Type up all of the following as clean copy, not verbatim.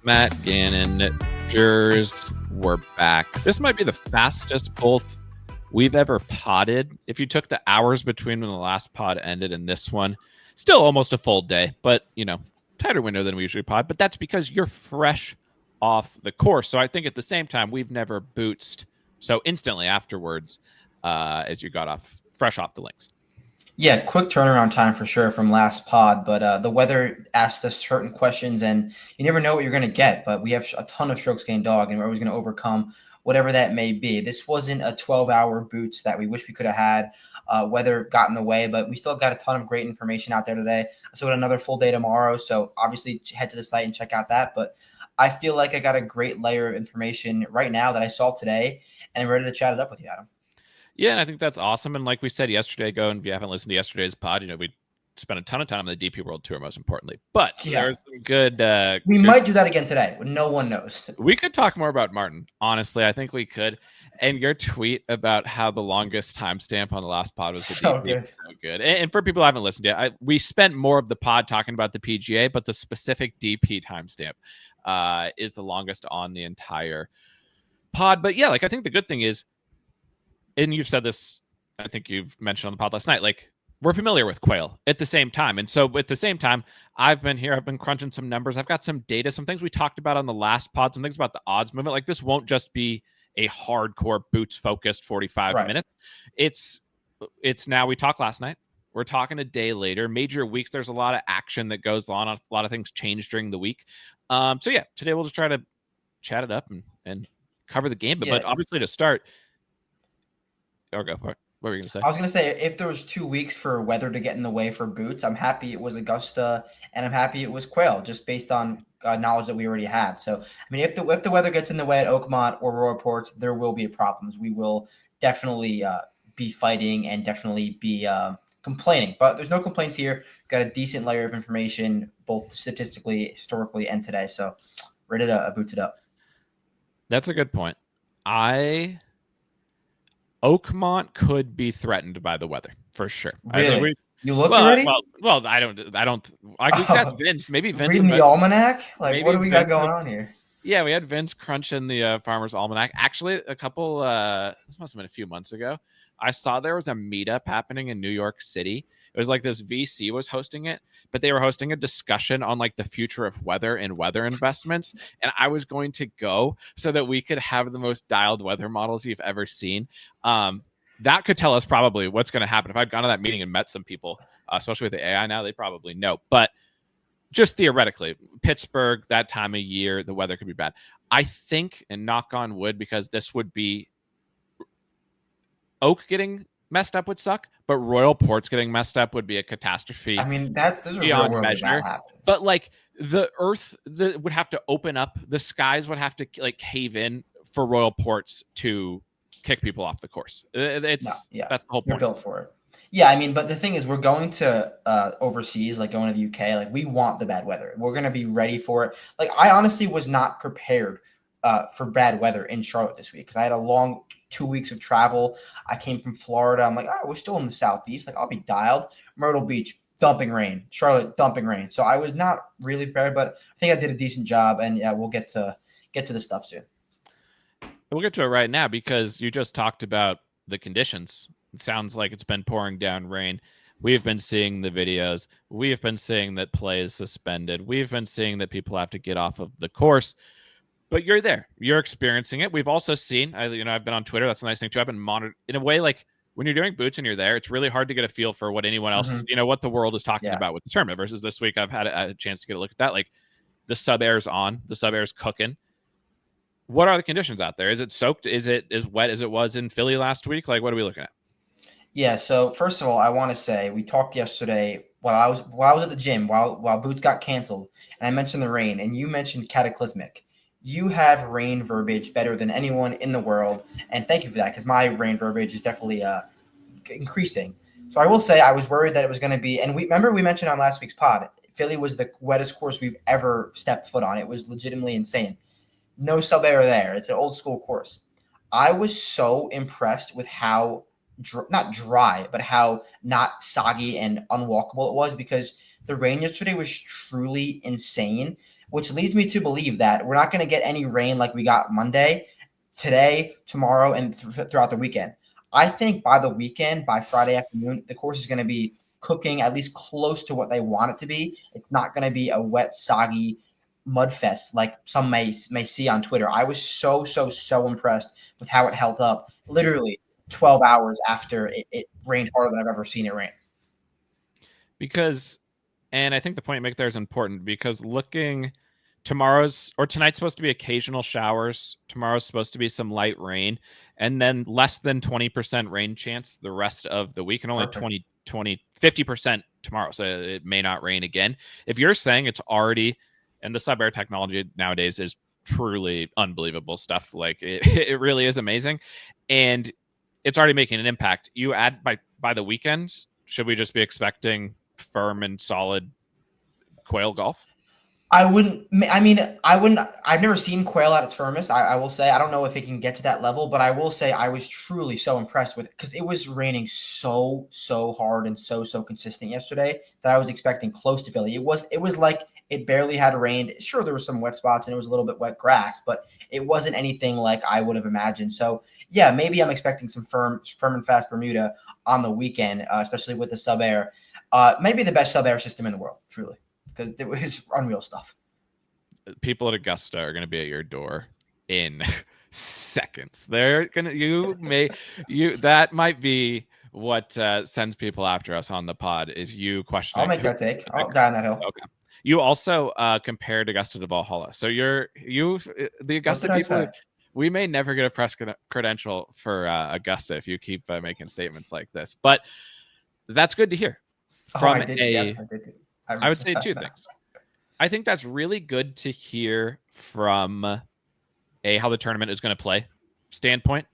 Matt Gannon, Jers, we're back. This might be the fastest both we've ever podded. If you took the hours between when the last pod ended and this one, still almost a full day, but tighter window than we usually pod. But that's because you're fresh off the course. So I think at the same time, we've never bootsed so instantly afterwards as you got fresh off the links. Yeah, quick turnaround time for sure from last pod, but the weather asked us certain questions, and you never know what you're going to get. But we have a ton of strokes gained dog, and we're always going to overcome whatever that may be. This wasn't a 12-hour boots that we wish we could have had. Weather got in the way, but we still got a ton of great information out there today. So we got another full day tomorrow, so obviously head to the site and check out that. But I feel like I got a great layer of information right now that I saw today, and I'm ready to chat it up with you, Adam. Yeah, and I think that's awesome. And like we said yesterday, go and if you haven't listened to yesterday's pod, we spent a ton of time on the DP World Tour, most importantly. But there's some good. We might do that again today. No one knows. We could talk more about Martin. Honestly, I think we could. And your tweet about how the longest timestamp on the last pod was the DP good. So good. And for people who haven't listened yet, we spent more of the pod talking about the PGA, but the specific DP timestamp is the longest on the entire pod. But yeah, I think the good thing is, and you've said this, I think you've mentioned on the pod last night, we're familiar with Quail at the same time. And so at the same time, I've been crunching some numbers. I've got some data, some things we talked about on the last pod, some things about the odds movement. This won't just be a hardcore boots focused 45 minutes. It's now, we talked last night. We're talking a day later. Major weeks, there's a lot of action that goes on. A lot of things change during the week. So yeah, today we'll just try to chat it up and cover the game. But obviously to start, or go for it. What were you going to say? I was going to say, if there was 2 weeks for weather to get in the way for boots, I'm happy it was Augusta, and I'm happy it was Quail, just based on knowledge that we already had. So, I mean, if the weather gets in the way at Oakmont or Royal Ports, there will be problems. We will definitely be fighting and definitely be complaining. But there's no complaints here. Got a decent layer of information, both statistically, historically, and today. So, ready to boot it up. That's a good point. Oakmont could be threatened by the weather for sure. Really? You looked already? Well, I don't. I could ask Vince. Maybe Vince. Reading the almanac? What do we got going on here? Yeah, we had Vince crunching the Farmer's Almanac. Actually, this must have been a few months ago. I saw there was a meetup happening in New York City. It was this VC was hosting it, but they were hosting a discussion on the future of weather and weather investments. And I was going to go so that we could have the most dialed weather models you've ever seen. That could tell us probably what's going to happen. If I'd gone to that meeting and met some people, especially with the AI now, they probably know. But just theoretically, Pittsburgh, that time of year, the weather could be bad. I think, and knock on wood, because this would be Oak getting messed up would suck, but Royal Ports getting messed up would be a catastrophe. I mean, there's a real world measure. That happens. But the earth would have to open up, the skies would have to cave in for Royal Ports to kick people off the course. That's the whole point. They're built for it. Yeah, I mean, but the thing is, we're going to overseas, going to the UK. We want the bad weather. We're going to be ready for it. I honestly was not prepared for bad weather in Charlotte this week because I had a long 2 weeks of travel. I came from Florida. I'm we're still in the Southeast. I'll be dialed. Myrtle Beach, dumping rain. Charlotte, dumping rain. So I was not really prepared, but I think I did a decent job. And yeah, we'll get to the stuff soon. We'll get to it right now because you just talked about the conditions. It sounds like it's been pouring down rain. We've been seeing the videos. We've been seeing that play is suspended. We've been seeing that people have to get off of the course. But you're there. You're experiencing it. We've also seen, I've been on Twitter. That's a nice thing too. I've been monitored in a way. When you're doing boots and you're there, it's really hard to get a feel for what anyone else, what the world is talking about with the tournament. Versus this week, I've had a chance to get a look at that. The SubAir's on, the SubAir's cooking. What are the conditions out there? Is it soaked? Is it as wet as it was in Philly last week? What are we looking at? Yeah. So first of all, I want to say we talked yesterday while I was at the gym while boots got canceled, and I mentioned the rain, and you mentioned cataclysmic. You have rain verbiage better than anyone in the world, and thank you for that because my rain verbiage is definitely increasing. So I will say I was worried that it was going to be, and we mentioned on last week's pod, Philly was the wettest course we've ever stepped foot on. It was legitimately insane. No SubAir there. It's an old school course. I was so impressed with how not dry, but how not soggy and unwalkable it was because the rain yesterday was truly insane. which leads me to believe that we're not going to get any rain like we got Monday, today, tomorrow, and throughout the weekend. I think by the weekend, by Friday afternoon, the course is going to be cooking at least close to what they want it to be. It's not going to be a wet, soggy mud fest like some may see on Twitter. I was so impressed with how it held up. Literally 12 hours after it rained harder than I've ever seen it rain. Because, and I think the point you make there is important, because looking tonight's supposed to be occasional showers. Tomorrow's supposed to be some light rain, and then less than 20% rain chance the rest of the week, and only 50% tomorrow. So it may not rain again. If you're saying it's already, and the SubAir technology nowadays is truly unbelievable stuff. Like it really is amazing. And it's already making an impact. You add by the weekend, should we just be expecting firm and solid quail golf? I've never seen quail at its firmest. I will say, I don't know if it can get to that level, but I will say I was truly so impressed with it because it was raining so hard and so consistent yesterday that I was expecting close to Philly. It was like it barely had rained. Sure, there were some wet spots and it was a little bit wet grass, but it wasn't anything like I would have imagined. So yeah, maybe I'm expecting some firm and fast Bermuda on the weekend, especially with the SubAir. Maybe the best SubAir system in the world, truly, because it was unreal stuff. People at Augusta are going to be at your door in seconds. They're going to, that might be what sends people after us on the pod is you questioning. I'll make that take. I'll die on that hill. Okay. You also compared Augusta to Valhalla. So the Augusta people, we may never get a press credential for Augusta if you keep making statements like this, but that's good to hear. I did. I would say two things. I think that's really good to hear from how the tournament is going to play standpoint.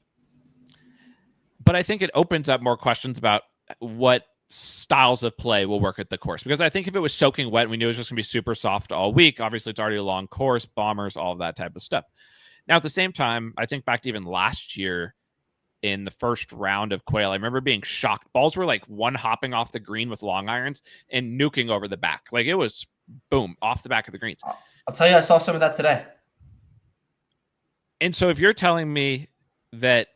But I think it opens up more questions about what styles of play will work at the course. Because I think if it was soaking wet and we knew it was just going to be super soft all week, obviously it's already a long course, bombers, all of that type of stuff. Now, at the same time, I think back to even last year in the first round of Quail, I remember being shocked. Balls were like one hopping off the green with long irons and nuking over the back. Like it was boom, off the back of the greens. I'll tell you, I saw some of that today. And so if you're telling me that,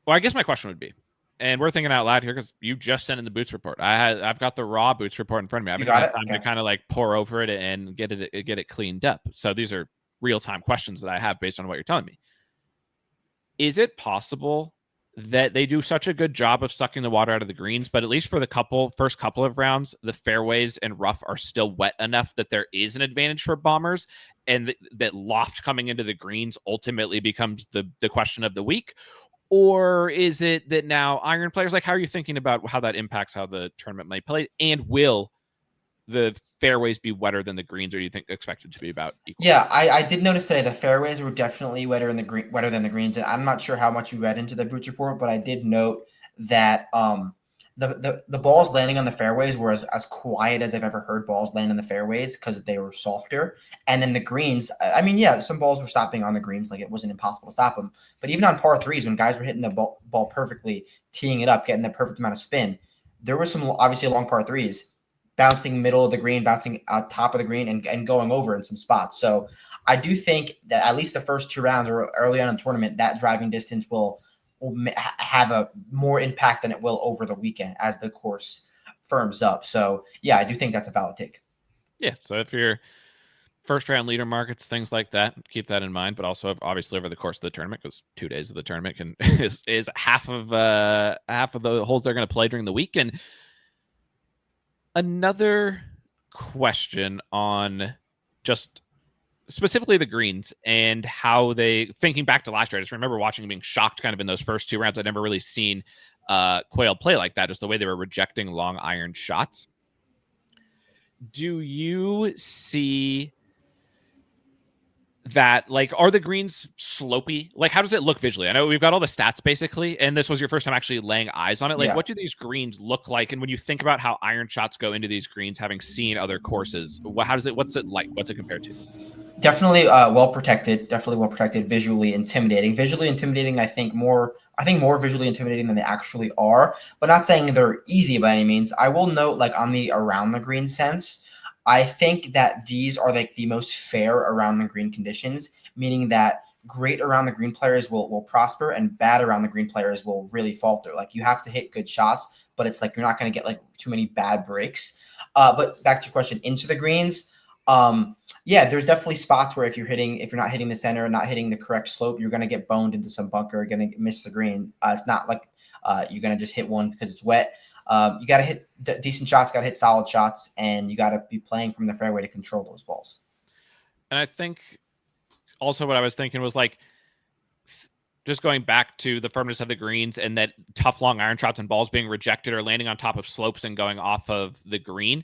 well, I guess my question would be, and we're thinking out loud here because you just sent in the boots report. I've got the raw boots report in front of me. I haven't had time to kind of like pour over it and get it cleaned up. So these are real-time questions that I have based on what you're telling me. Is it possible that they do such a good job of sucking the water out of the greens, but at least for the first couple of rounds, the fairways and rough are still wet enough that there is an advantage for bombers, and that loft coming into the greens ultimately becomes the question of the week? Or is it that now iron players, like how are you thinking about how that impacts how the tournament might play, and will the fairways be wetter than the greens, or do you think expected to be about equal? Yeah, I did notice today the fairways were definitely wetter than the greens, and I'm not sure how much you read into the boots report, but I did note that the balls landing on the fairways were as quiet as I've ever heard balls land on the fairways because they were softer. And then the greens, I mean, yeah, some balls were stopping on the greens, like it wasn't impossible to stop them. But even on par threes, when guys were hitting the ball perfectly, teeing it up, getting the perfect amount of spin, there were some obviously long par threes bouncing middle of the green, bouncing out top of the green, and going over in some spots. So I do think that at least the first two rounds or early on in the tournament, that driving distance will have a more impact than it will over the weekend as the course firms up. So yeah, I do think that's a valid take. Yeah. So if you're first round leader markets, things like that, keep that in mind. But also obviously over the course of the tournament, because 2 days of the tournament is half of the holes they're going to play during the week. And another question on just specifically the greens and how they, thinking back to last year, I just remember watching and being shocked kind of in those first 2 rounds. I'd never really seen Quail play like that, just the way they were rejecting long iron shots. Do you see that, like, are the greens slopey? Like, how does it look visually? I know we've got all the stats basically, and this was your first time actually laying eyes on it. Like, What do these greens look like? And when you think about how iron shots go into these greens, having seen other courses, what's it like? What's it compared to? Definitely well protected. Visually intimidating. I think more visually intimidating than they actually are. But not saying they're easy by any means. I will note, like on the around the green sense, I think that these are like the most fair around the green conditions, meaning that great around the green players will prosper and bad around the green players will really falter. Like you have to hit good shots, but it's like you're not going to get like too many bad breaks. But back to your question, into the greens. Yeah, there's definitely spots where if you're not hitting the center, not hitting the correct slope, you're going to get boned into some bunker, you're going to miss the green. It's not like you're going to just hit one because it's wet. You got to hit decent shots, got to hit solid shots, and you got to be playing from the fairway to control those balls. And I think also what I was thinking was like, just going back to the firmness of the greens and that tough long iron shots and balls being rejected or landing on top of slopes and going off of the green.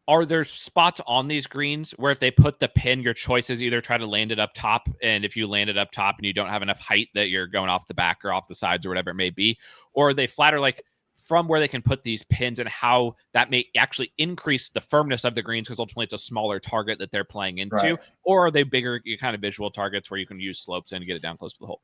Are there spots on these greens where if they put the pin, your choice is either try to land it up top, and if you land it up top and you don't have enough height that you're going off the back or off the sides or whatever it may be, or are they flatter like from where they can put these pins and how that may actually increase the firmness of the greens because ultimately it's a smaller target that they're playing into, right? Or are they bigger kind of visual targets where you can use slopes and get it down close to the hole?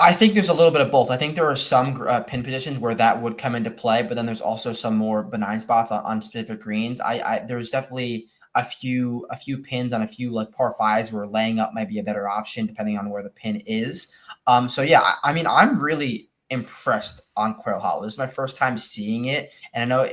I think there's a little bit of both. I think there are some pin positions where that would come into play, but then there's also some more benign spots on specific greens. There's definitely a few pins on a few like par fives where laying up might be a better option depending on where the pin is. So yeah, I mean, I'm really impressed on Quail Hollow. This is my first time seeing it, and I know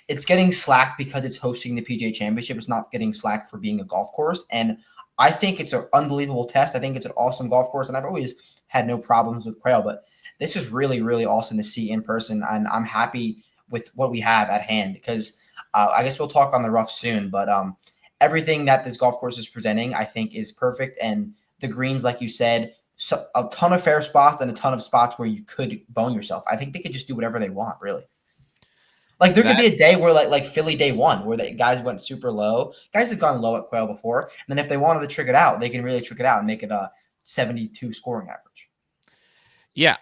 it's getting slack because it's hosting the PGA Championship. It's not getting slack for being a golf course, and I think it's an unbelievable test. I think it's an awesome golf course, and I've always had no problems with Quail, but this is really, really awesome to see in person, and I'm happy with what we have at hand because I guess we'll talk on the rough soon, but everything that this golf course is presenting, I think, is perfect, and the greens, like you said, a ton of fair spots and a ton of spots where you could bone yourself. I think they could just do whatever they want, really. Like there could be a day where like Philly day one where the guys went super low. Guys have gone low at Quail before, and then if they wanted to trick it out, they can really trick it out and make it a 72 scoring average. Yeah,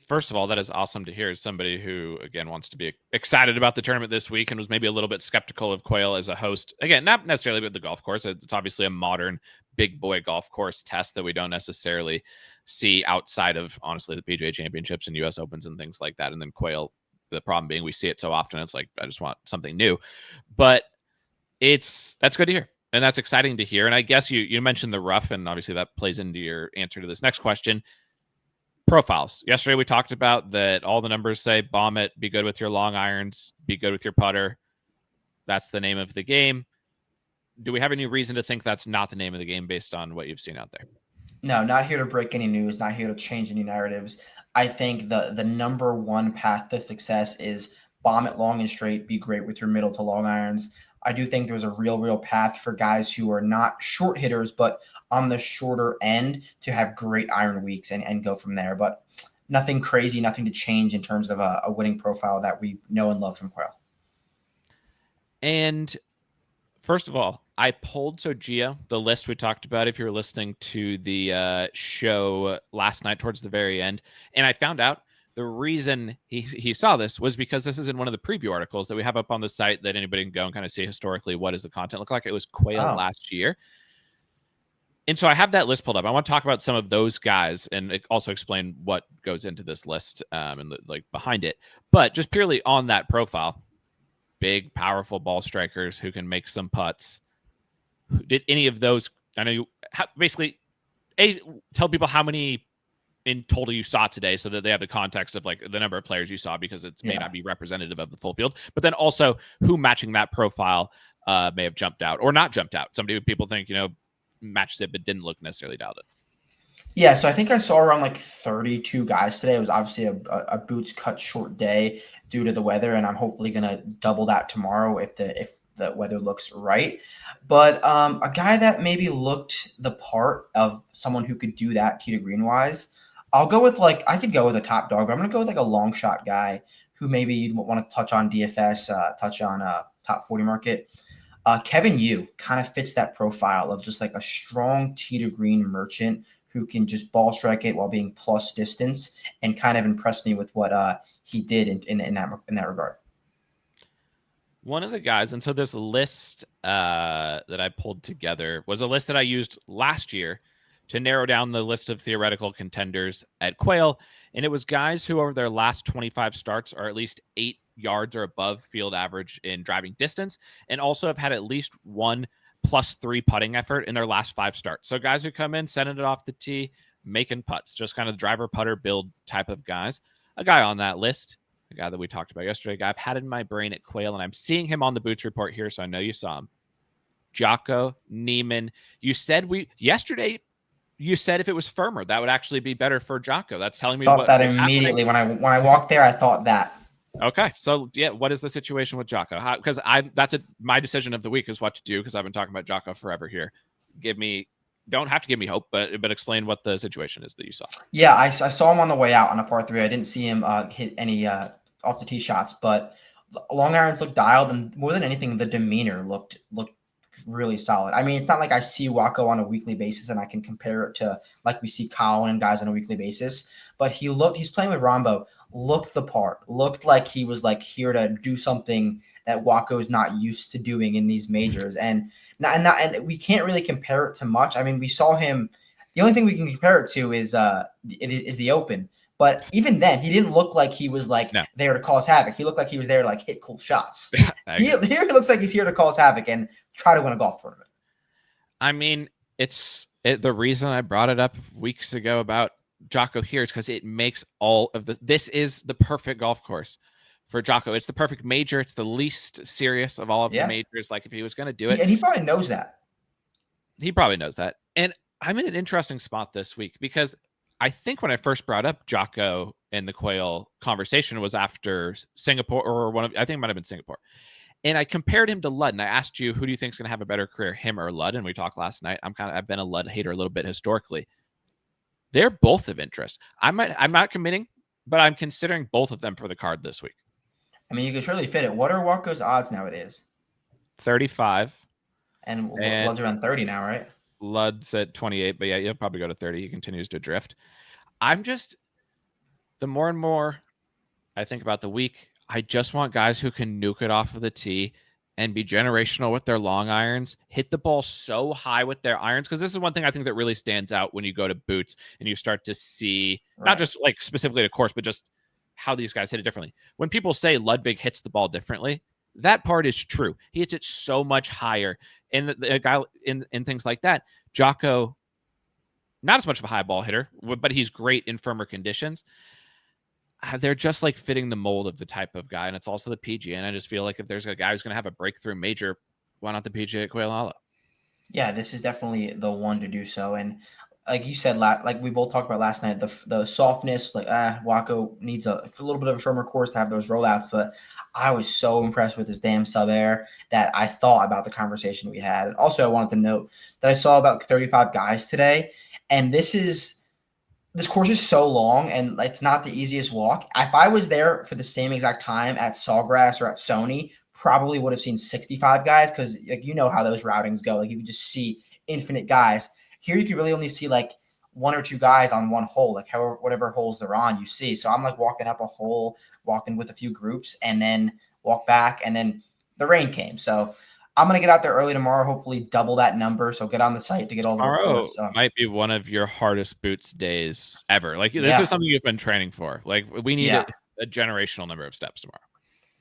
first of all, that is awesome to hear as somebody who, again, wants to be excited about the tournament this week and was maybe a little bit skeptical of Quail as a host. Again, not necessarily with the golf course. It's obviously a modern big boy golf course test that we don't necessarily see outside of, honestly, the PGA Championships and US Opens and things like that. And then Quail, the problem being we see it so often, it's like, I just want something new. But that's good to hear. And that's exciting to hear. And I guess you mentioned the rough, and obviously that plays into your answer to this next question. Profiles. Yesterday we talked about that all the numbers say bomb it, be good with your long irons, be good with your putter. That's the name of the game. Do we have any reason to think that's not the name of the game based on what you've seen out there? No, not here to break any news, not here to change any narratives. I think the number one path to success is bomb it long and straight, be great with your middle to long irons. I do think there's a real path for guys who are not short hitters, but on the shorter end to have great iron weeks and go from there. But nothing crazy, nothing to change in terms of a winning profile that we know and love from Quail. And first of all, I pulled Gia, the list we talked about, if you were listening to the show last night towards the very end, and I found out the reason he saw this was because this is in one of the preview articles that we have up on the site that anybody can go and kind of see historically what does the content look like. It was Quail last year. And so I have that list pulled up. I want to talk about some of those guys and also explain what goes into this list and like behind it. But just purely on that profile, big, powerful ball strikers who can make some putts. Did any of those, I know you basically tell people how many in total you saw today so that they have the context of like the number of players you saw because it may not be representative of the full field, but then also who matching that profile may have jumped out or not jumped out. Somebody who people think, matched it, but didn't look necessarily dialed it. Yeah, so I think I saw around like 32 guys today. It was obviously a boots cut short day due to the weather, and I'm hopefully going to double that tomorrow if the weather looks right. But a guy that maybe looked the part of someone who could do that tee to green wise, I could go with a top dog, but I'm going to go with like a long shot guy who maybe you'd want to touch on DFS, touch on top 40 market. Kevin Yu kind of fits that profile of just like a strong tee to green merchant who can just ball strike it while being plus distance, and kind of impressed me with what he did in that regard. One of the guys, and so this list that I pulled together was a list that I used last year to narrow down the list of theoretical contenders at Quail, and it was guys who over their last 25 starts are at least 8 yards or above field average in driving distance, and also have had at least one +3 putting effort in their last 5 starts. So guys who come in, sending it off the tee, making putts, just kind of driver putter build type of guys. A guy on that list, a guy that we talked about yesterday, a guy I've had in my brain at Quail, and I'm seeing him on the Boots report here, so I know you saw him. Joaco Neiman. You said yesterday you said if it was firmer, that would actually be better for Joaco. That's telling me Thought that what's immediately happening. when I walked there. I thought that. Okay, so yeah, what is the situation with Joaco? Because my decision of the week is what to do because I've been talking about Joaco forever here. Don't have to give me hope, but explain what the situation is that you saw. Yeah, I saw him on the way out on a par 3. I didn't see him hit any off the tee shots, but long irons looked dialed, and more than anything, the demeanor looked really solid. I mean, it's not like I see Joaco on a weekly basis and I can compare it to like we see Colin and guys on a weekly basis, but he's playing with Rombo, looked the part, looked like he was like here to do something that Joaco's not used to doing in these majors. And we can't really compare it to much. I mean, we saw him, the only thing we can compare it to is the Open. But even then, he didn't look like he was like there to cause havoc. He looked like he was there to like hit cool shots. Here he looks like he's here to cause havoc and try to win a golf tournament. I mean, the reason I brought it up weeks ago about Joaco here is because it makes this is the perfect golf course for Joaco. It's the perfect major. It's the least serious of all of the majors. Like if he was going to do it. And he probably knows that. He probably knows that. And I'm in an interesting spot this week because I think when I first brought up Joaco in the Quail conversation was after Singapore or I think it might have been Singapore. And I compared him to Ludd, and I asked you, who do you think is going to have a better career, him or Ludd? And we talked last night. I've been a Ludd hater a little bit historically. They're both of interest. I'm not committing, but I'm considering both of them for the card this week. I mean, you can surely fit it. What are Joaco's odds nowadays? 35. And Ludd's around 30 now, right? Ludd's at 28, but yeah, he'll probably go to 30. He continues to drift. The more and more I think about the week, I just want guys who can nuke it off of the tee and be generational with their long irons, hit the ball so high with their irons. Because this is one thing I think that really stands out when you go to Boots and you start to see, not just like specifically the course, but just how these guys hit it differently. When people say Ludwig hits the ball differently, that part is true. He hits it so much higher. And the guy in things like that, Joaco, not as much of a high ball hitter, but he's great in firmer conditions. They're just like fitting the mold of the type of guy. And it's also the PGA. And I just feel like if there's a guy who's going to have a breakthrough major, why not the PGA at Quail Hollow? Yeah, this is definitely the one to do so. And like you said, like we both talked about last night, the softness, like Joaco needs a little bit of a firmer course to have those rollouts. But I was so impressed with his damn SubAir that I thought about the conversation we had. And also, I wanted to note that I saw about 35 guys today, and this course is so long and it's not the easiest walk. If I was there for the same exact time at Sawgrass or at Sony, probably would have seen 65 guys because like you know how those routings go. Like you can just see infinite guys. Here you can really only see like one or two guys on one hole, like whatever holes they're on, you see. So I'm like walking up a hole, walking with a few groups, and then walk back, and then the rain came. So I'm going to get out there early tomorrow, hopefully double that number. So get on the site to get all the reports. So. Might be one of your hardest Boots days ever. Like this is something you've been training for. Like we need a generational number of steps tomorrow.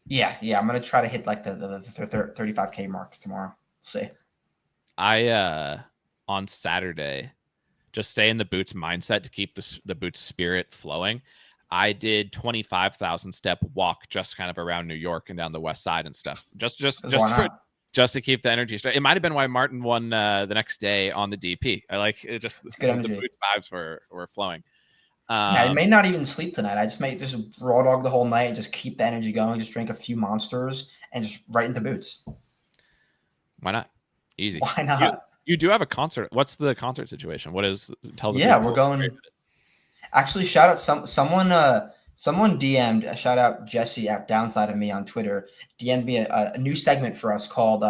Yeah. I'm going to try to hit like the 35K mark tomorrow. We'll see. On Saturday, just stay in the Boots mindset to keep the Boots spirit flowing. I did 25,000 step walk just kind of around New York and down the west side and stuff. Just to keep the energy straight. It might have been why Martin won the next day on the DP. I like it. Just the Boots vibes were flowing. I may not even sleep tonight. I just may just raw dog the whole night and just keep the energy going. Just drink a few monsters and just right into Boots. Why not? Easy. Why not? You do have a concert. What's the concert situation? What is tell the people we're going. Actually, shout out someone DM'd. Shout out Jesse at Downside of Me on Twitter. DM'd me a new segment for us called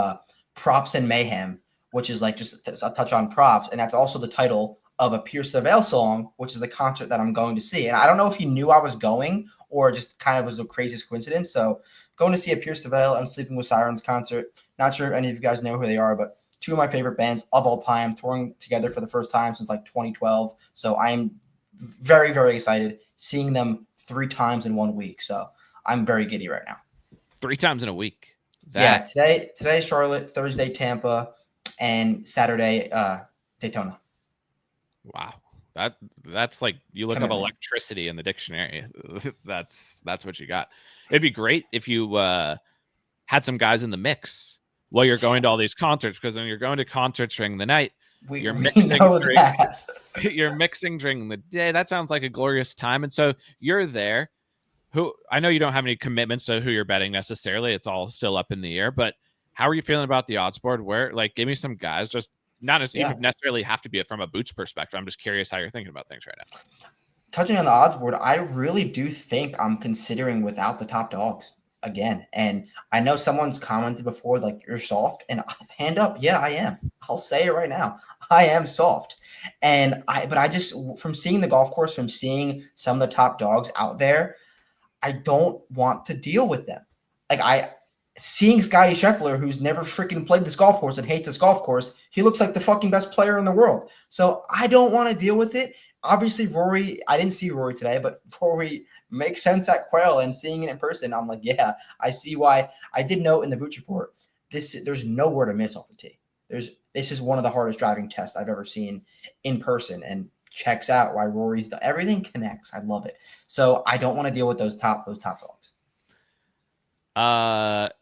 Props and Mayhem, which is like just a touch on props, and that's also the title of a Pierce the Veil song, which is the concert that I'm going to see. And I don't know if he knew I was going or just kind of was the craziest coincidence. So going to see a Pierce the Veil and Sleeping with Sirens concert. Not sure if any of you guys know who they are, but two of my favorite bands of all time, touring together for the first time since like 2012. So I am very, very excited seeing them 3 times in 1 week. So I'm very giddy right now. 3 times in a week. Yeah, today Charlotte, Thursday Tampa, and Saturday Daytona. Wow. That's like you look up Commitment. electricity in the dictionary. That's what you got. It'd be great if you had some guys in the mix while you're going to all these concerts, because when you're going to concerts during the night, We you're mixing know during that. you're mixing during the day. That sounds like a glorious time. And so you're there. Who I know you don't have any commitments to who you're betting necessarily. It's all still up in the air. But how are you feeling about the odds board? Where like give me some guys, just not as Yeah. even necessarily have to be from a Boots perspective. I'm just curious how you're thinking about things right now. Touching on the odds board, I really do think I'm considering without the top dogs again. And I know someone's commented before, like, you're soft. And hand up, yeah, I am. I'll say it right now. I am soft. But I just, from seeing the golf course, from seeing some of the top dogs out there, I don't want to deal with them. Seeing Scottie Scheffler, who's never freaking played this golf course and hates this golf course, he looks like the fucking best player in the world. So I don't want to deal with it. Obviously, Rory, I didn't see Rory today, but Rory makes sense at Quail, and seeing it in person, I'm like, yeah, I see why. I did note in the Boots report, there's nowhere to miss off the tee. This is one of the hardest driving tests I've ever seen in person, and checks out why Rory's everything connects. I love it. So I don't want to deal with those top dogs.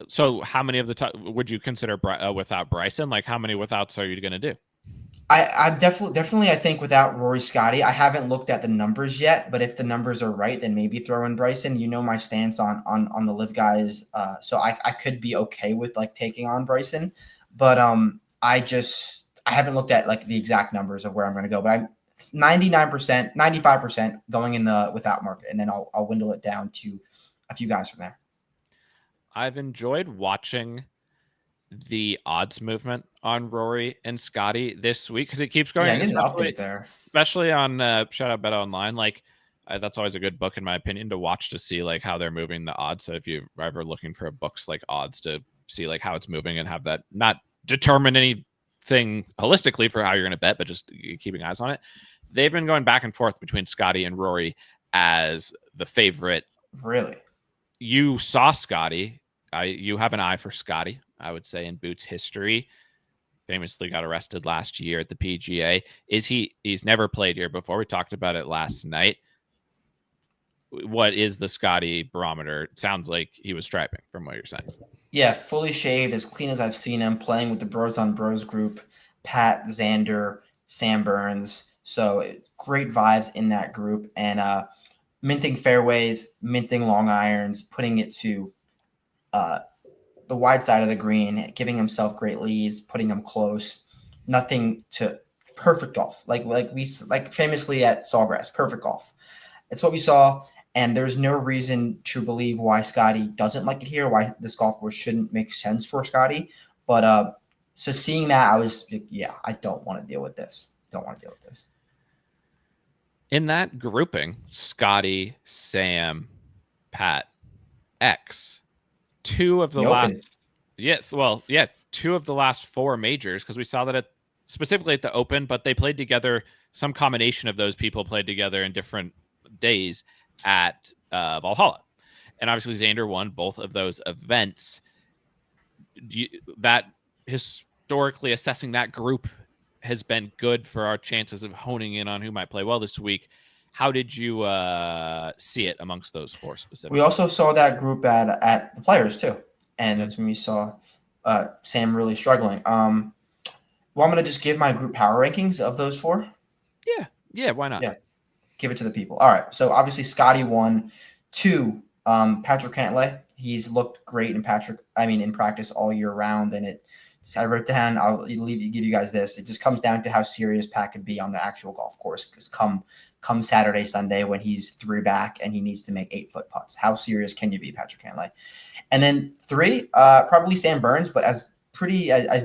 So how many of the top would you consider without Bryson? Like how many withouts are you going to do? I definitely I think without Rory Scottie, I haven't looked at the numbers yet, but if the numbers are right, then maybe throw in Bryson. You know my stance on the live guys, so I could be okay with like taking on Bryson, but I haven't looked at like the exact numbers of where I'm going to go, but I'm 99%, 95% going in the without market, and then I'll dwindle it down to a few guys from there. I've enjoyed watching the odds movement on Rory and Scottie this week because it keeps going. Yeah, I need an update there, especially on shout out Bet Online. Like that's always a good book in my opinion to watch to see like how they're moving the odds. So if you're ever looking for a book's like odds to see like how it's moving and have that not determine anything holistically for how you're going to bet, but just keeping eyes on it. They've been going back and forth between Scottie and Rory as the favorite. Really? You saw Scottie. You have an eye for Scottie, I would say, in Boots history. Famously got arrested last year at the PGA. He's never played here before. We talked about it last night. What is the Scottie barometer? It sounds like he was striping from what you're saying. Yeah, fully shaved, as clean as I've seen him, playing with the Bros on Bros group, Pat, Xander, Sam Burns. So great vibes in that group. And minting fairways, minting long irons, putting it to the wide side of the green, giving himself great leads, putting him close. Nothing to perfect golf. Like famously at Sawgrass, perfect golf. It's what we saw. And there's no reason to believe why Scottie doesn't like it here, why this golf course shouldn't make sense for Scottie. But so seeing that, I was like, yeah, I don't want to deal with this. In that grouping, Scottie, Sam, Pat, X, two of the last 4 majors, because we saw that specifically at the Open, but they played together. Some combination of those people played together in different days at Valhalla, and obviously Xander won both of those events. That historically assessing that group has been good for our chances of honing in on who might play well this week. How did you see it amongst those 4 specifically? We also saw that group at the Players too, and that's when we saw Sam really struggling. Well, I'm going to just give my group power rankings of those 4. Yeah, why not? Yeah, give it to the people. All right, so obviously Scottie won. 2, Patrick Cantlay. He's looked great in practice all year round, and I wrote down. I'll give you guys this. It just comes down to how serious Pat could be on the actual golf course. Because come Saturday, Sunday, when he's 3 back and he needs to make 8-foot putts, how serious can you be, Patrick Cantlay? And then 3, probably Sam Burns, but as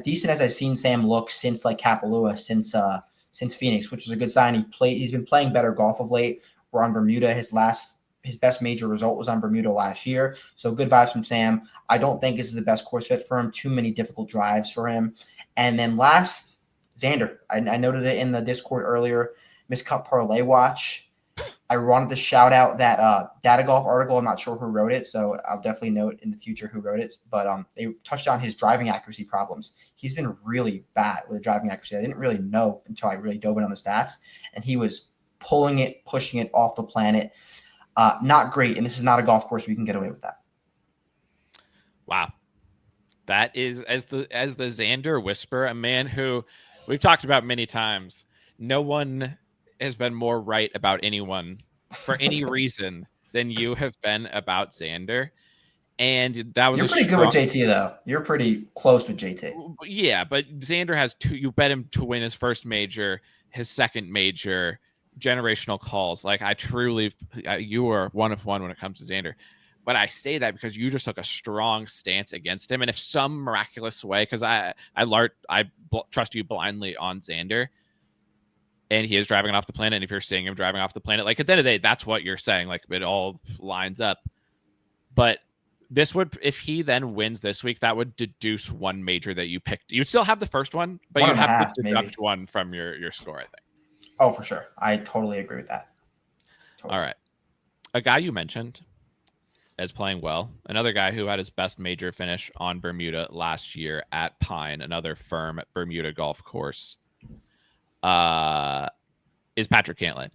decent as I've seen Sam look since like Kapalua, since Phoenix, which is a good sign. He's been playing better golf of late. We're on Bermuda. His best major result was on Bermuda last year. So good vibes from Sam. I don't think this is the best course fit for him. Too many difficult drives for him. And then last, Xander. I noted it in the Discord earlier. Miscut Parlay Watch. I wanted to shout out that Data Golf article. I'm not sure who wrote it, so I'll definitely note in the future who wrote it. But they touched on his driving accuracy problems. He's been really bad with driving accuracy. I didn't really know until I really dove in on the stats, and he was pulling it, pushing it off the planet. Not great, and this is not a golf course where you can get away with that. Wow. That is, as the Xander whisper, a man who we've talked about many times. No one has been more right about anyone for any reason than you have been about Xander. And that was You're pretty good with JT, though. You're pretty close with JT. Yeah, but Xander has two. You bet him to win his first major, his second major, generational calls. Like, I truly, you are one of one when it comes to Xander. But I say that because you just took a strong stance against him. And if some miraculous way, because I trust you blindly on Xander, and he is driving off the planet. And if you're seeing him driving off the planet, like, at the end of the day, that's what you're saying. Like, it all lines up. But this would, if he then wins this week, that would deduce one major that you picked. You'd still have the first one, but you'd have to deduct one from your score, I think. Oh, for sure. I totally agree with that. Totally. All right. A guy you mentioned as playing well, another guy who had his best major finish on Bermuda last year at Pine, another firm Bermuda golf course, is Patrick Cantlay.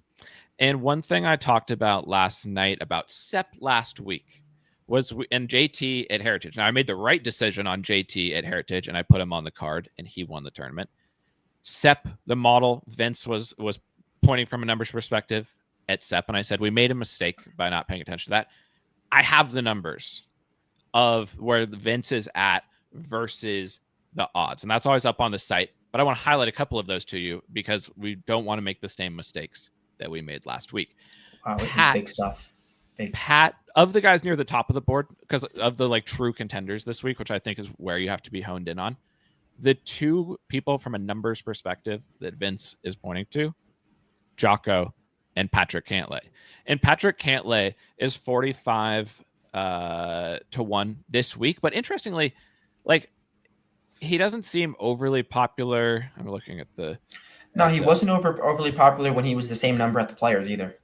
And one thing I talked about last night about Sepp last week was in JT at Heritage. Now, I made the right decision on JT at Heritage, and I put him on the card, and he won the tournament. Sepp, the model, Vince was pointing from a numbers perspective at Sepp, and I said, we made a mistake by not paying attention to that. I have the numbers of where Vince is at versus the odds, and that's always up on the site. But I want to highlight a couple of those to you because we don't want to make the same mistakes that we made last week. Wow, this is big stuff. Pat, of the guys near the top of the board, because of the true contenders this week, which I think is where you have to be honed in on, the two people from a numbers perspective that Vince is pointing to, Joaco and Patrick Cantlay. And Patrick Cantlay is 45 to 1 this week. But interestingly, he doesn't seem overly popular. I'm looking at the... No, he wasn't overly popular when he was the same number at the Players either.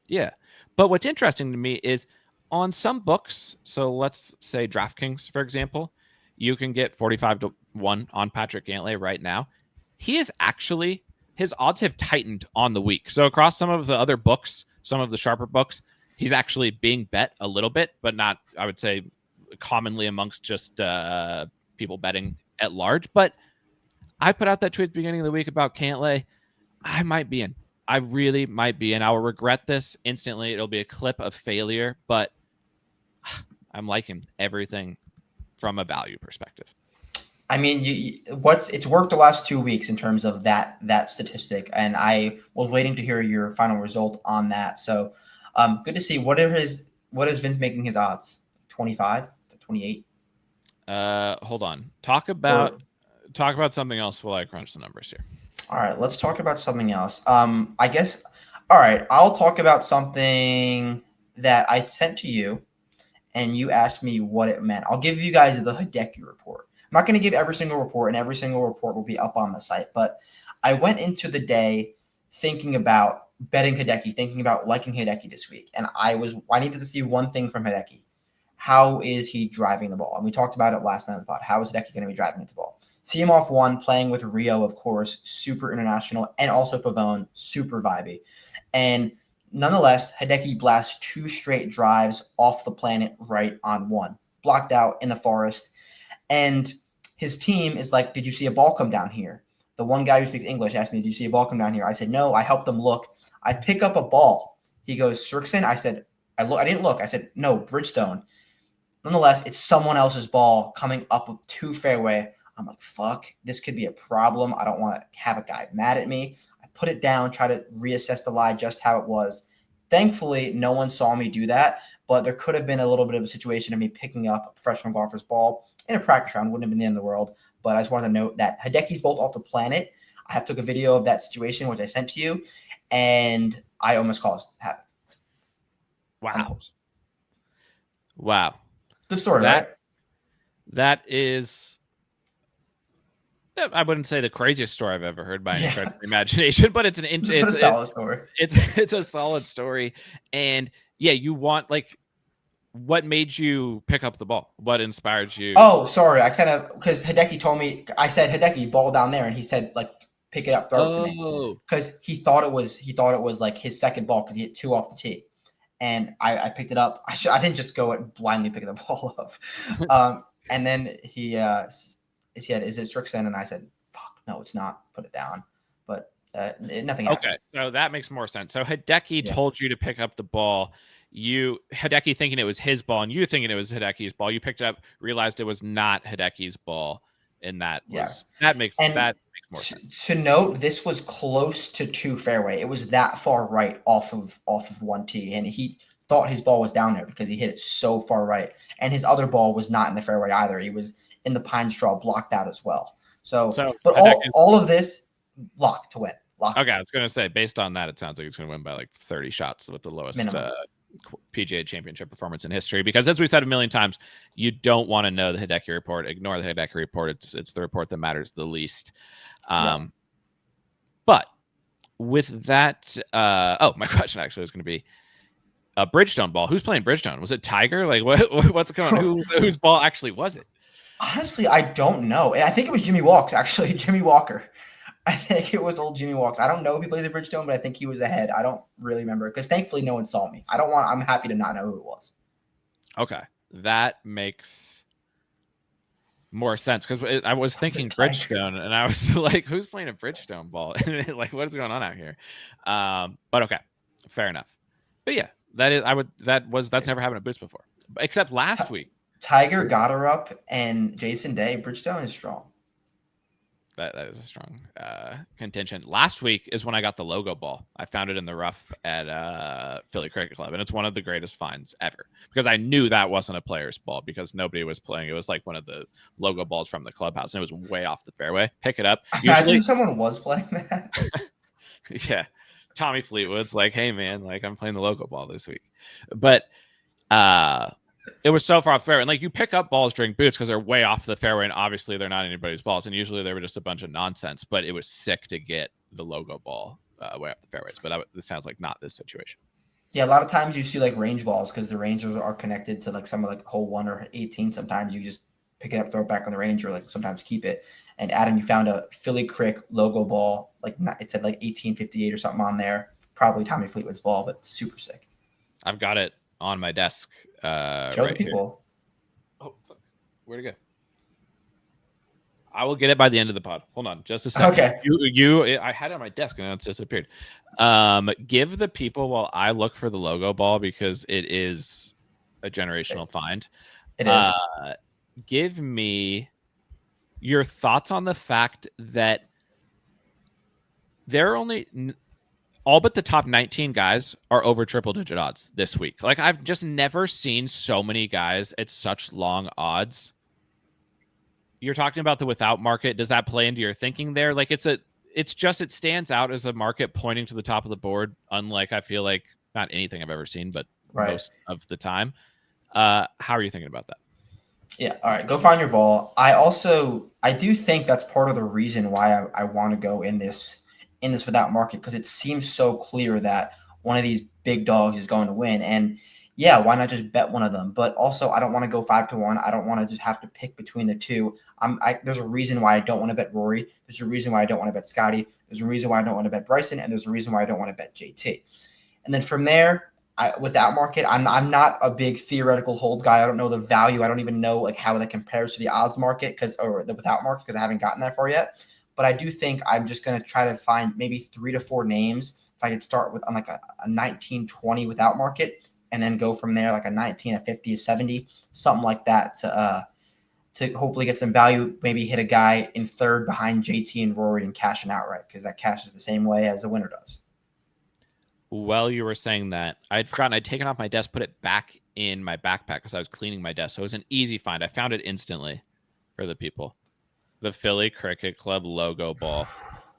Yeah. But what's interesting to me is on some books, so let's say DraftKings, for example, you can get 45 to 1 on Patrick Cantlay right now. He is actually, his odds have tightened on the week. So across some of the other books, some of the sharper books, he's actually being bet a little bit, but not, I would say, commonly amongst just people betting at large. But I put out that tweet at the beginning of the week about Cantlay. I might be in. I really might be, and I will regret this instantly. It'll be a clip of failure, but I'm liking everything from a value perspective. I mean, it's worked the last 2 weeks in terms of that statistic, and I was waiting to hear your final result on that. So, good to see. What is Vince making his odds? 25 to 28. Hold on. Talk about something else while I crunch the numbers here. All right, let's talk about something else. I guess. All right, I'll talk about something that I sent to you, and you asked me what it meant. I'll give you guys the Hideki report. I'm not going to give every single report, and every single report will be up on the site. But I went into the day thinking about betting Hideki, thinking about liking Hideki this week, and I needed to see one thing from Hideki. How is he driving the ball? And we talked about it last night on the pod. How is Hideki going to be driving the ball? See him off one, playing with Rio, of course, super international, and also Pavone, super vibey. And nonetheless, Hideki blasts 2 straight drives off the planet right on one, blocked out in the forest. And his team is like, did you see a ball come down here? The one guy who speaks English asked me, did you see a ball come down here? I said, no. I helped him look. I pick up a ball. He goes, Sirksen? I said, I didn't look. I said, no, Bridgestone. Nonetheless, it's someone else's ball coming up with 2 fairway. I'm like, fuck, this could be a problem. I don't want to have a guy mad at me. I put it down, try to reassess the lie just how it was. Thankfully, no one saw me do that, but there could have been a little bit of a situation of me picking up a professional golfer's ball in a practice round. Wouldn't have been the end of the world, but I just wanted to note that Hideki's bolt off the planet. I took a video of that situation, which I sent to you, and I almost caused havoc. Wow. Good story, right? That is I wouldn't say the craziest story I've ever heard by any stretch Yeah, of the imagination, but it's a solid story. it's a solid story. And yeah, you want like, what made you pick up the ball? What inspired you? Oh, sorry. I kind of because Hideki told me. I said Hideki ball down there, and he said like pick it up, throw it to me Oh, because he thought it was like his second ball because he hit two off the tee, and I picked it up. I didn't just go and blindly pick the ball up. And then he said, "Is it Strixon?" And I said, "Fuck, no, it's not. Put it down." But nothing happened. okay. So that makes more sense. So Hideki Yeah, told you to pick up the ball. Hideki thinking it was his ball, and you thinking it was Hideki's ball. You picked it up, realized it was not Hideki's ball, and yeah. that makes And more sense. to note, this was close to two fairway. It was that far right off of one tee, and he thought his ball was down there because he hit it so far right. And his other ball was not in the fairway either. He was in the pine straw, blocked out as well. So, So but Hideki's all of this, lock to win. Lock okay. I was gonna say, based on that, it sounds like he's gonna win by like 30 shots with the lowest minimum. PGA Championship performance in history. Because as we said a million times, you don't want to know the Hideki report. Ignore the Hideki report. It's the report that matters the least. Yeah. But with that, my question actually was going to be a Bridgestone ball. Who's playing Bridgestone? Was it Tiger? Like what's going on? Whose ball actually was it? Honestly, I don't know. I think it was Jimmy Walks, actually. Jimmy Walker. I think it was old Jimmy Walks. I don't know if he plays at Bridgestone, but I think he was ahead. I don't really remember because thankfully no one saw me. I'm happy to not know who it was. Okay. That makes more sense because I was thinking Bridgestone and I was like, who's playing a Bridgestone ball? Like, what is going on out here? But okay, fair enough. But yeah, that's never happened at Boots before, except last week. Tiger got her up and Jason Day. Bridgestone is strong. That is a strong contention. Last week is when I got the logo ball. I found it in the rough at Philly Cricket Club, and it's one of the greatest finds ever because I knew that wasn't a player's ball because nobody was playing. It was like one of the logo balls from the clubhouse, and it was way off the fairway. Pick it up. Imagine someone was playing that. Yeah, Tommy Fleetwood's like, "Hey man, like I'm playing the logo ball this week," but it was so far off the fairway. And like you pick up balls during Boots because they're way off the fairway, and obviously they're not anybody's balls. And usually they were just a bunch of nonsense. But it was sick to get the logo ball way off the fairways. But this sounds like not this situation. Yeah, a lot of times you see like range balls because the rangers are connected to like some of like hole 1 or 18. Sometimes you just pick it up, throw it back on the range, or like sometimes keep it. And Adam, you found a Philly Crick logo ball, like it said like 1858 or something on there. Probably Tommy Fleetwood's ball, but super sick. I've got it on my desk. Show right the people. Here. Oh, where'd it go? I will get it by the end of the pod. Hold on, just a second. Okay. I had it on my desk and it's disappeared. Give the people while I look for the logo ball because it is a generational find. It is. Give me your thoughts on the fact that there are only all but the top 19 guys are over triple digit odds this week. Like I've just never seen so many guys at such long odds. You're talking about the without market. Does that play into your thinking there? Like it stands out as a market pointing to the top of the board. Unlike I feel like not anything I've ever seen, but most of the time. How are you thinking about that? Yeah. All right. Go find your ball. I do think that's part of the reason why I want to go in this without market because it seems so clear that one of these big dogs is going to win. And yeah, why not just bet one of them? But also, I don't want to go 5-1. I don't want to just have to pick between the two. There's a reason why I don't want to bet Rory. There's a reason why I don't want to bet Scottie. There's a reason why I don't want to bet Bryson, and there's a reason why I don't want to bet JT. And then from there, without market, I'm not a big theoretical hold guy. I don't know the value. I don't even know like how that compares to the odds market or the without market because I haven't gotten that far yet. But I do think I'm just going to try to find maybe 3 to 4 names. If I could start with on like a 19-20 without market and then go from there like a 19, a 50, a 70, something like that to hopefully get some value, maybe hit a guy in third behind JT and Rory and cash an outright because that cashes the same way as a winner does. Well, you were saying that. I'd forgotten. I'd taken off my desk, put it back in my backpack because I was cleaning my desk. So it was an easy find. I found it instantly for the people. The Philly Cricket Club logo ball.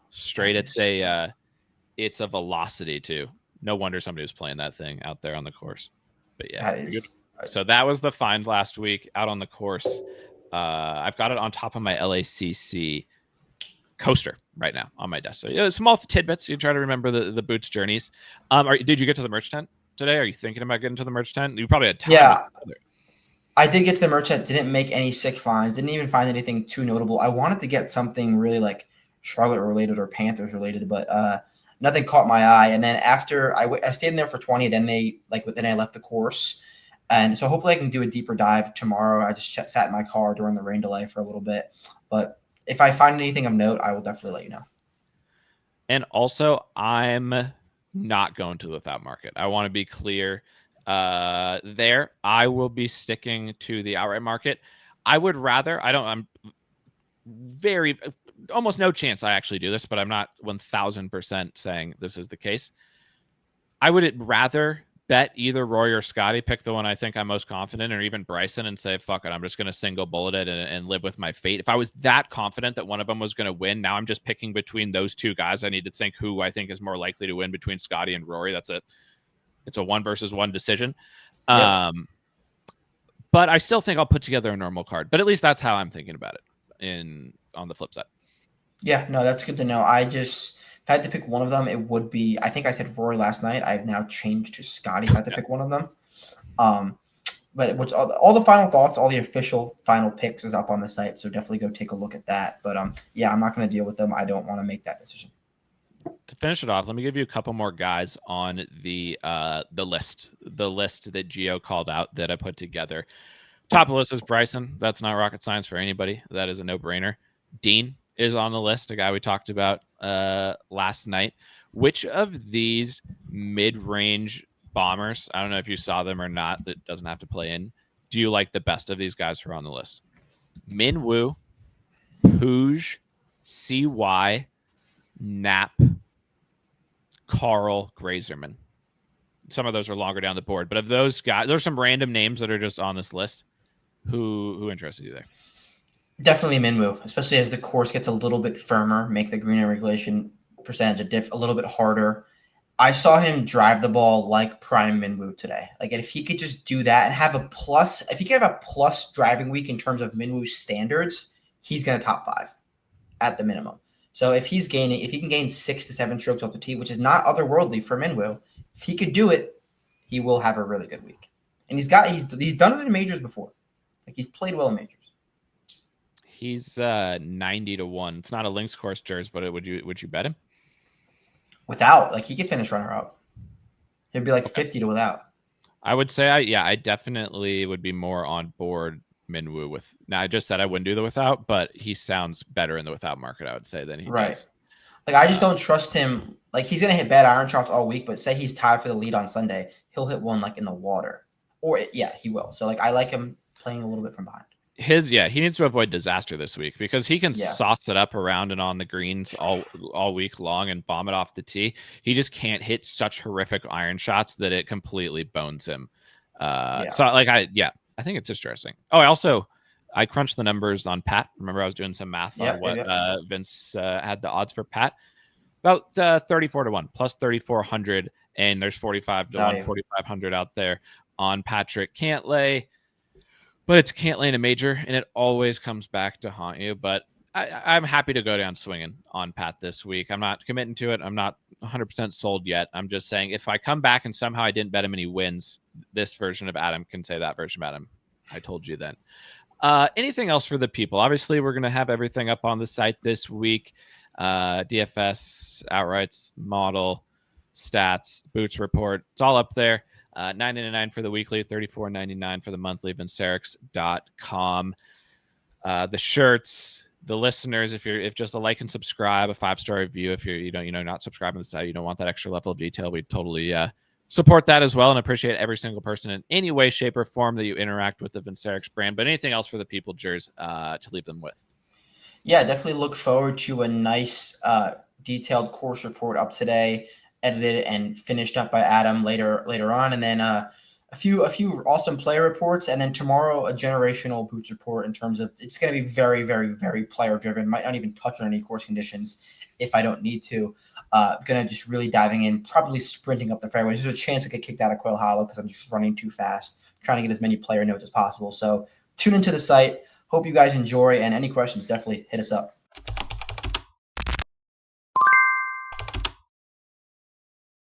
Straight, it's a velocity too. No wonder somebody was playing that thing out there on the course. But yeah, so that was the find last week out on the course. I've got it on top of my LACC coaster right now on my desk. So small tidbits. You try to remember the Boots journeys. Did you get to the merch tent today? Are you thinking about getting to the merch tent? You probably had time. Yeah, I did get to the merch tent. Didn't make any sick finds. Didn't even find anything too notable. I wanted to get something really like Charlotte related or Panthers related, but nothing caught my eye. And then after I stayed in there for 20, then I left the course. And so hopefully I can do a deeper dive tomorrow. I just sat in my car during the rain delay for a little bit. But if I find anything of note, I will definitely let you know. And also, I'm not going to the without market. I want to be clear there. I will be sticking to the outright market. I'm very, almost no chance I actually do this, but I'm not 1000% saying this is the case. I would rather bet either Rory or Scottie, pick the one I think I'm most confident, or even Bryson, and say, fuck it, I'm just going to single bullet it and live with my fate. If I was that confident that one of them was going to win, now I'm just picking between those two guys. I need to think who I think is more likely to win between Scottie and Rory. It's a 1-versus-1 decision. Yep. But I still think I'll put together a normal card. But at least that's how I'm thinking about it on the flip side. Yeah, no, that's good to know. If I had to pick one of them, it would be, I think I said Rory last night. I've now changed to Scottie if I had to pick one of them. But all the final thoughts, all the official final picks is up on the site. So definitely go take a look at that. But I'm not going to deal with them. I don't want to make that decision. To finish it off, let me give you a couple more guys on the list that Gio called out that I put together. Top of the list is Bryson. That's not rocket science for anybody. That is a no-brainer. Dean is on the list, a guy we talked about last night. Which of these mid-range bombers, I don't know if you saw them or not, that doesn't have to play in, do you like the best of these guys who are on the list? Minwoo, Pooj, CY, Knapp, Carl, Grazerman. Some of those are longer down the board, but of those guys, there's some random names that are just on this list. Who interested you there? Definitely Minwoo, especially as the course gets a little bit firmer, make the green and regulation percentage a little bit harder. I saw him drive the ball like prime Minwoo today. Like, if he could just do that and have a plus, if he could have a plus driving week in terms of Minwoo's standards, he's going to top 5 at the minimum. So if he can gain 6 to 7 strokes off the tee, which is not otherworldly for Minwoo, if he could do it, he will have a really good week. And he's done it in majors before. Like, he's played well in majors. He's 90 to 1. It's not a links course, Jers, but would you bet him? Without, like, he could finish runner up. It'd be like 50 to without. I would say I definitely would be more on board Minwoo with. Now, I just said I wouldn't do the without, but he sounds better in the without market, I would say, than he does. Like, I just don't trust him. Like, he's gonna hit bad iron shots all week, but say he's tied for the lead on Sunday, he'll hit one like in the water, or he will. So, like, I like him playing a little bit from behind. He needs to avoid disaster this week, because he can sauce it up around and on the greens all week long and bomb it off the tee. He just can't hit such horrific iron shots that it completely bones him. So I think it's interesting. Oh, I crunched the numbers on Pat. Remember, I was doing some math on what Vince had the odds for Pat. About 34 to 1 plus 3,400, and there's 45 to 1, 4,500 out there on Patrick Cantlay. But it's Cantlay in a major, and it always comes back to haunt you. But I'm happy to go down swinging on Pat this week. I'm not committing to it. I'm not 100% sold yet. I'm just saying, if I come back and somehow I didn't bet him and he wins, this version of Adam can say that version of Adam. I told you then. Anything else for the people? Obviously, we're going to have everything up on the site this week. DFS, outrights, model, stats, boots report. It's all up there. $9.99 for the weekly, $34.99 for the monthly. Vincerix.com. The shirts, the listeners, if just a like and subscribe, a 5-star review. If you're not subscribing to the site, you don't want that extra level of detail, we totally support that as well, and appreciate every single person in any way, shape, or form that you interact with the Vincerix brand. But anything else for the people, Jers, to leave them with? Yeah, definitely look forward to a nice detailed course report up today, edited and finished up by Adam later on, and then a few awesome player reports, and then tomorrow a generational boots report. In terms of, it's going to be very, very, very player driven. Might not even touch on any course conditions if I don't need to. Going to just really diving in, probably sprinting up the fairways. There's a chance I get kicked out of Quail Hollow because I'm just running too fast, trying to get as many player notes as possible. So tune into the site. Hope you guys enjoy, and any questions, definitely hit us up.